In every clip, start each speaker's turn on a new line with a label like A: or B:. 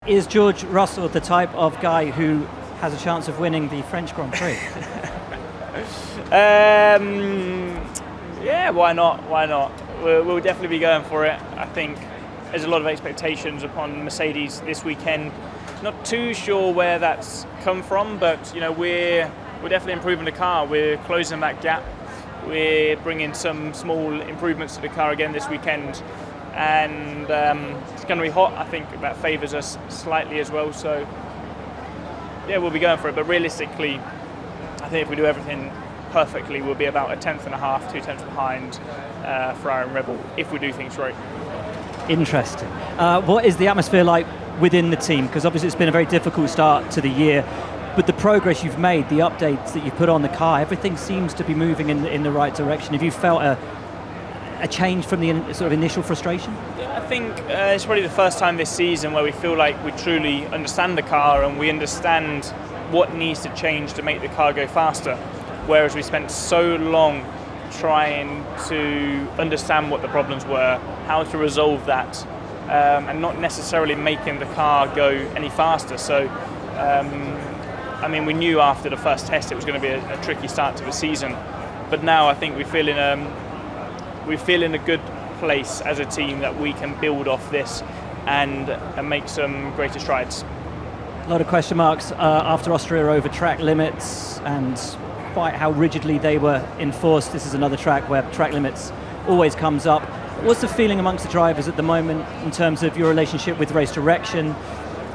A: Is George Russell the type of guy who has a chance of winning the French Grand Prix?
B: Yeah, why not? Why not? We'll definitely be going for it. I think there's a lot of expectations upon Mercedes this weekend. Not too sure where that's come from, but we're definitely improving the car. We're closing that gap. We're bringing some small improvements to the car again this weekend, and it's going to be hot. I think that favours us slightly as well. So yeah, we'll be going for it. But realistically, I think if we do everything perfectly, we'll be about 1.5 2 tenths behind Ferrari and Red Bull if we do things right.
A: Interesting. What is the atmosphere like within the team? Because obviously it's been a very difficult start to the year, but the progress you've made, the updates that you've put on the car, everything seems to be moving in the right direction. Have you felt a change from the sort of initial frustration?
B: I think it's probably the first time this season where we feel like we truly understand the car and we understand what needs to change to make the car go faster, whereas we spent so long trying to understand what the problems were, how to resolve that, and not necessarily making the car go any faster. So we knew after the first test it was going to be a tricky start to the season, but now I think we feel in a good place as a team that we can build off this and make some greater strides.
A: A lot of question marks after Austria over track limits and quite how rigidly they were enforced. This is another track where track limits always comes up. What's the feeling amongst the drivers at the moment in terms of your relationship with race direction,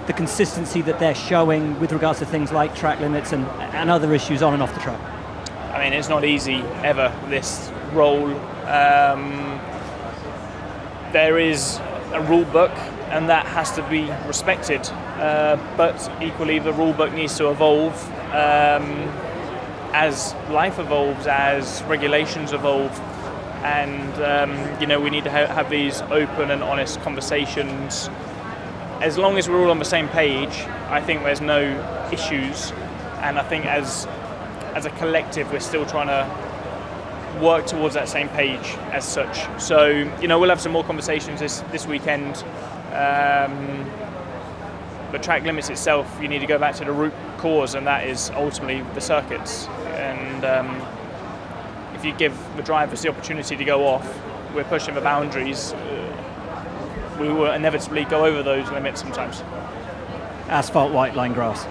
A: the consistency that they're showing with regards to things like track limits and other issues on and off the track?
B: I mean, it's not easy ever, this role. There is a rule book and that has to be respected, but equally the rule book needs to evolve as life evolves, as regulations evolve, and we need to have these open and honest conversations. As long as we're all on the same page, I think there's no issues, and I think as a collective we're still trying to work towards that same page as such. So we'll have some more conversations this weekend. But track limits itself, you need to go back to the root cause, and that is ultimately the circuits. And if you give the drivers the opportunity to go off, we're pushing the boundaries. We will inevitably go over those limits sometimes.
A: Asphalt, white line, grass.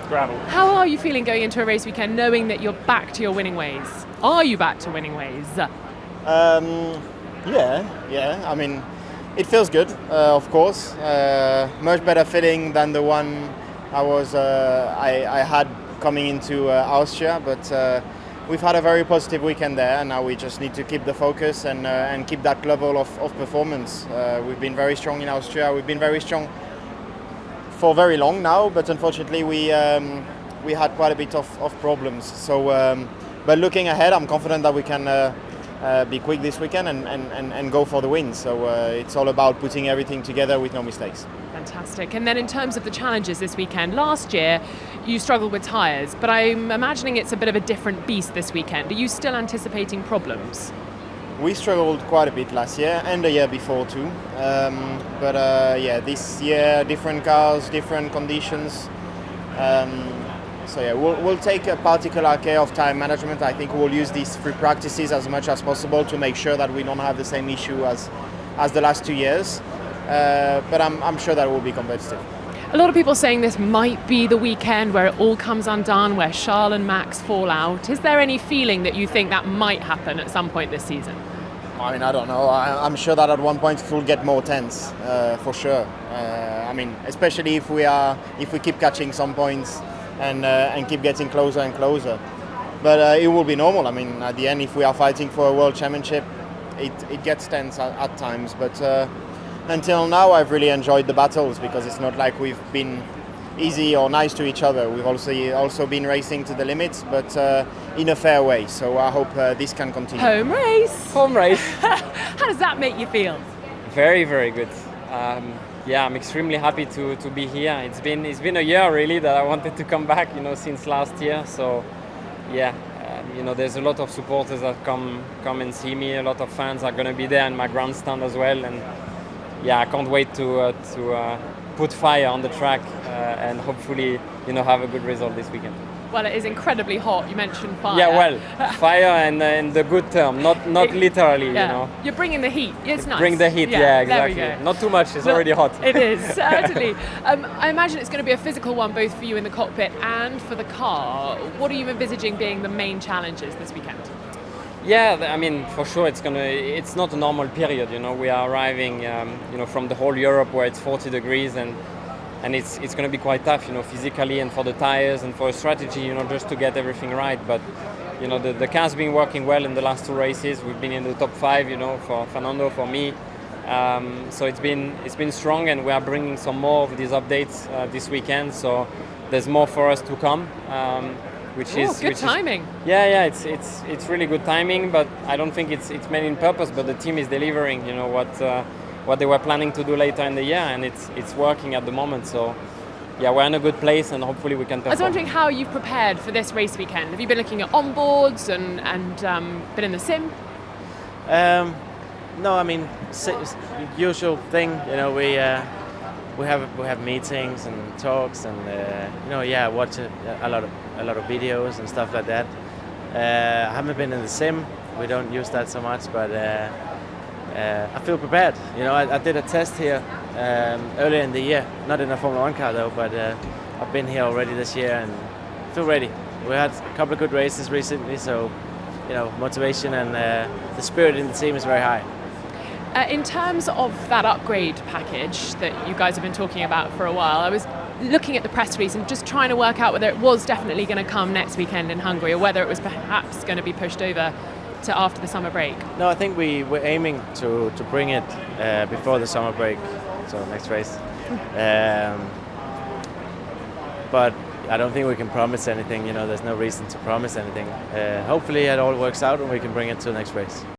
B: Gravel.
C: How are you feeling going into a race weekend knowing that you're back to your winning ways? Are you back to winning ways?
D: Yeah. I mean, it feels good, of course. Much better feeling than the one I had coming into Austria, but we've had a very positive weekend there, and now we just need to keep the focus and keep that level of performance. We've been very strong in Austria. We've been very strong for very long now, but unfortunately we had quite a bit of problems. So, but looking ahead, I'm confident that we can be quick this weekend and go for the win. So it's all about putting everything together with no mistakes.
C: Fantastic. And then in terms of the challenges this weekend, last year you struggled with tyres, but I'm imagining it's a bit of a different beast this weekend. Are you still anticipating problems?
D: We struggled quite a bit last year and the year before too. This year different cars, different conditions. So yeah, we'll take a particular care of time management. I think we'll use these free practices as much as possible to make sure that we don't have the same issue as the last 2 years. But I'm sure that will be competitive.
C: A lot of people saying this might be the weekend where it all comes undone, where Charles and Max fall out. Is there any feeling that you think that might happen at some point this season?
D: I mean, I don't know. I'm sure that at one point it will get more tense, for sure. Especially if we keep catching some points and keep getting closer and closer. But it will be normal. I mean, at the end, if we are fighting for a world championship, it gets tense at times. But until now, I've really enjoyed the battles because it's not like we've been easy or nice to each other. We've also been racing to the limits, but in a fair way. So I hope this can continue.
C: Home race.
E: Home race.
C: How does that make you feel?
E: Very, very good. I'm extremely happy to be here. It's been a year really that I wanted to come back, since last year. So, there's a lot of supporters that come and see me. A lot of fans are going to be there in my grandstand as well, and I can't wait to put fire on the track and hopefully have a good result this weekend.
C: Well, it is incredibly hot. You mentioned fire.
E: Yeah, well, fire and in the good term, not literally.
C: Yeah. You're bringing the heat. It's nice.
E: Bring the heat. Yeah, exactly.
C: There we go.
E: Not too much. It's already hot.
C: It is, certainly. I imagine it's going to be a physical one, both for you in the cockpit and for the car. What are you envisaging being the main challenges this weekend?
E: Yeah, I mean, for sure, it's not a normal period. We are arriving, from the whole Europe where it's 40 degrees and it's going to be quite tough, physically and for the tires and for a strategy, just to get everything right. But, the car's been working well in the last 2 races. We've been in the top 5, for Fernando, for me. So it's been strong, and we are bringing some more of these updates this weekend. So there's more for us to come. Which is
C: good timing.
E: It's really good timing, but I don't think it's made in purpose. But the team is delivering, what they were planning to do later in the year, and it's working at the moment. So yeah, we're in a good place, and hopefully we can perform.
C: I was wondering how you've prepared for this race weekend. Have you been looking at onboards and been in the sim?
F: No, I mean, usual thing. We have meetings and talks, and watch a lot of videos and stuff like that. I haven't been in the sim. We don't use that so much, but I feel prepared. I did a test here earlier in the year, not in a Formula 1 car though, but I've been here already this year and feel ready. We had a couple of good races recently, so motivation and the spirit in the team is very high.
C: In terms of that upgrade package that you guys have been talking about for a while, I was looking at the press release and just trying to work out whether it was definitely going to come next weekend in Hungary or whether it was perhaps going to be pushed over to after the summer break.
F: No, I think we're aiming to bring it before the summer break, so next race. But I don't think we can promise anything. There's no reason to promise anything. Hopefully it all works out and we can bring it to the next race.